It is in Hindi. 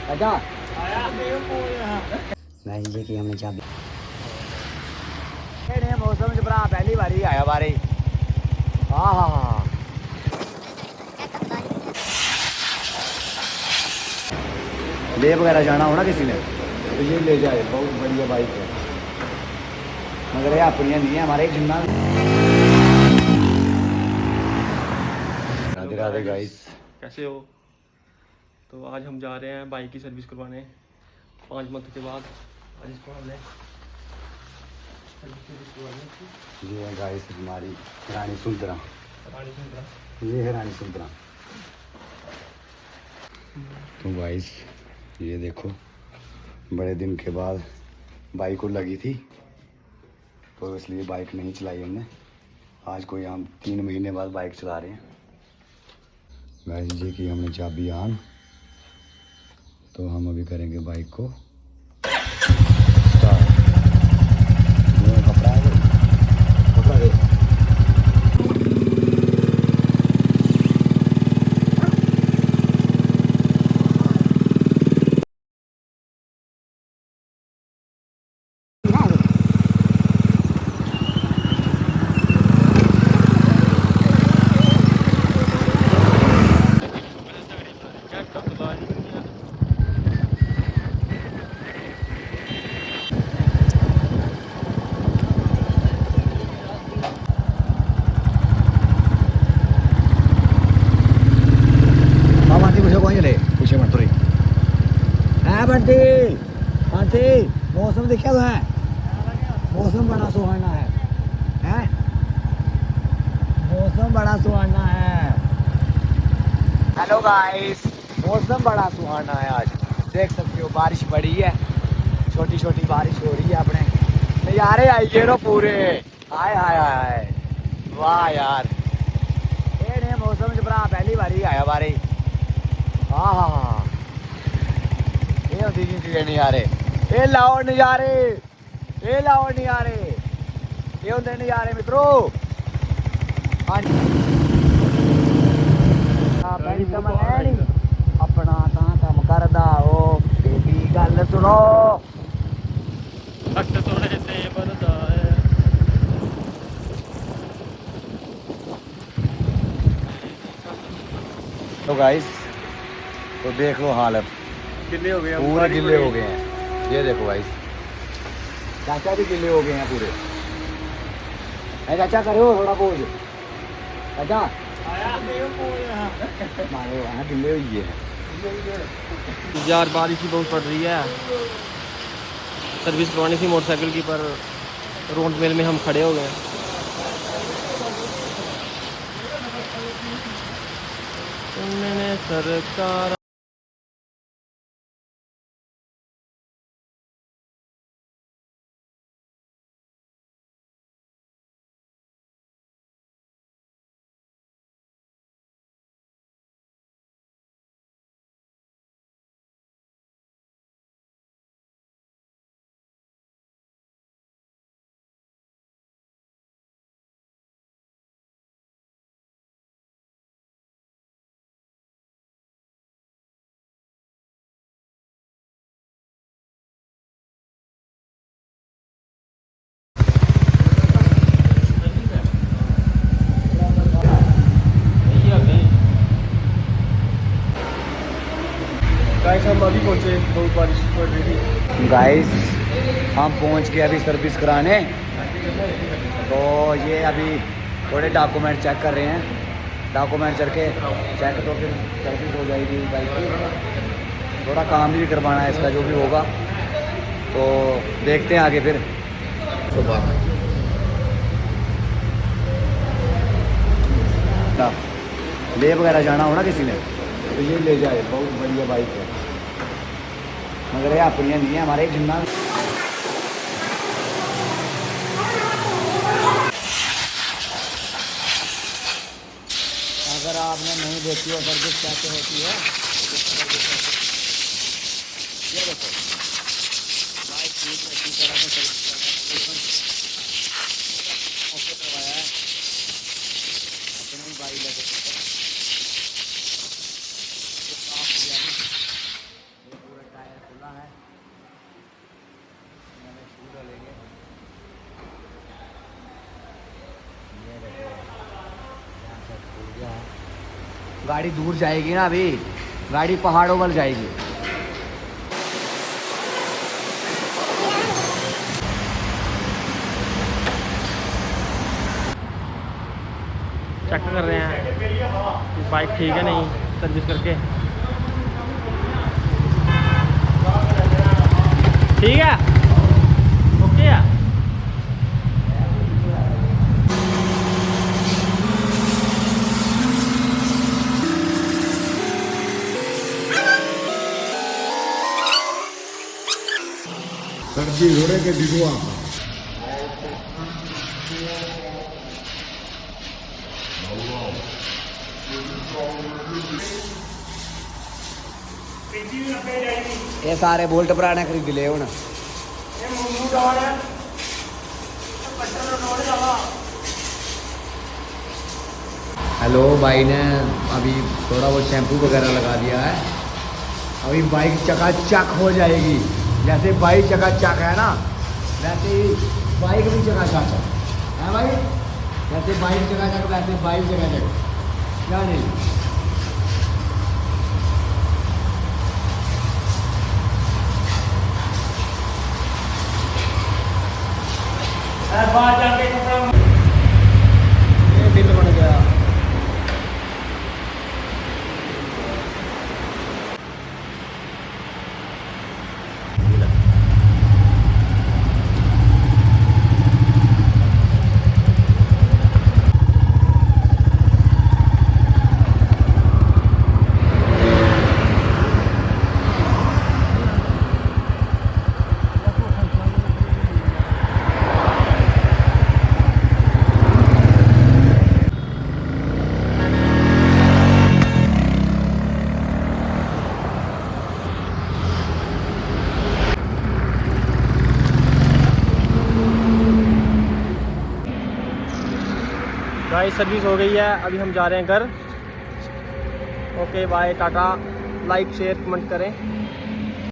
अच्छा गाइस जी की हमने चाबी मौसम च भरा पहली बारी आया बारे हाँ हाँ हाँ ले वगैरह जाना हो ना किसी ने तो ये ले जाए, बहुत बढ़िया बाइक है मगर ये अपनी नहीं है हमारे जिन्ना। राधे राधे गाइस, कैसे हो? तो आज हम जा रहे हैं बाइक की सर्विस करवाने 5 मंथ के बाद। आज इसको हमने सर्विस करवानी। ये है गाइस हमारी रानी सुंदरा, ये है रानी सुंदरा। तो गाइस ये देखो बड़े दिन के बाद बाइक को लगी थी तो इसलिए बाइक नहीं चलाई हमने। आज कोई हम 3 महीने बाद बाइक चला रहे हैं गाइस जी की हमने चाबी आन। तो हम अभी करेंगे बाइक को स्टार्ट। ये कपड़ा है, कपड़ा दे। पीछे मत रही है बंटी बंटी। मौसम देखा तो है, मौसम बड़ा सुहाना है, हैं? मौसम बड़ा सुहाना है। हेलो गाइस, मौसम बड़ा सुहाना है आज, देख सकते हो बारिश बड़ी है, छोटी छोटी बारिश हो रही है। अपने नज़ारे आइए रो पूरे, हाय हाय हाय वाह यार। ये मौसम च भरा पहली बारी आया बारे हाँ हाँ हाँ ये होती जी नज़ारे, ये लाओ नज़ारे, ये लाओ नज़ारे, ये होंगे नज़ारे मित्रों। हाँ अपना कहाँ काम करदा हो बेबी गल सुनो। तो गाइस तो देख लो हालत, कितने हो गए? पूरे गिले हो गए हैं। ये देखो गाइस, चाचा भी गिले हो गए हैं पूरे। है चाचा करो थोड़ा पोज, चाचा मारे वहाँ गिले हुई है यार बारिश ही बहुत पड़ रही है। सर्विस करवानी थी मोटरसाइकिल की, पर रोड मेल में हम खड़े हो गए। मैंने सरकार गाइस हम अभी पहुंचे, बहुत बारिश पड़ रही थी। गाइस हम पहुंच गए अभी सर्विस कराने। तो ये अभी थोड़े डॉक्यूमेंट चेक कर रहे हैं, डॉक्यूमेंट करके चेक तो फिर सर्विस हो जाएगी बाइक की। थोड़ा काम भी करवाना है इसका, जो भी होगा तो देखते हैं आगे फिर। ले वगैरह जाना हो ना किसी ने तो ये ले जाए, बहुत बढ़िया बाइक है मगर ये अपनी नहीं है हमारे जिन्ना। अगर आपने नहीं देखी हो सर्विस कैसे होती है, ये देखो बाइक ठीक अच्छी तरह से सर्विस करवाया है अपनी ही बाइक लेके। गाड़ी दूर जाएगी ना, अभी गाड़ी पहाड़ों पर जाएगी। चेक कर रहे हैं कि बाइक ठीक है नहीं, सर्विस करके। ठीक है, ओके है। सब्जी घोड़े के दिगुआ ये सारे बोल्ट पुराने खरीद ले हूँ। हेलो, भाई ने अभी थोड़ा बहुत शैम्पू वगैरह लगा दिया है। अभी बाइक चकाचक हो जाएगी। जैसे बाइक चकाचक है ना, वैसे ही बाइक भी चकाचक है भाई। जैसे बाइक चकाचक वैसे बाइक चकाचक, क्या नहीं। ये बिल बन गया। गाइस सर्विस हो गई है, अभी हम जा रहे हैं घर। Okay bye, tata. Like share comment करें।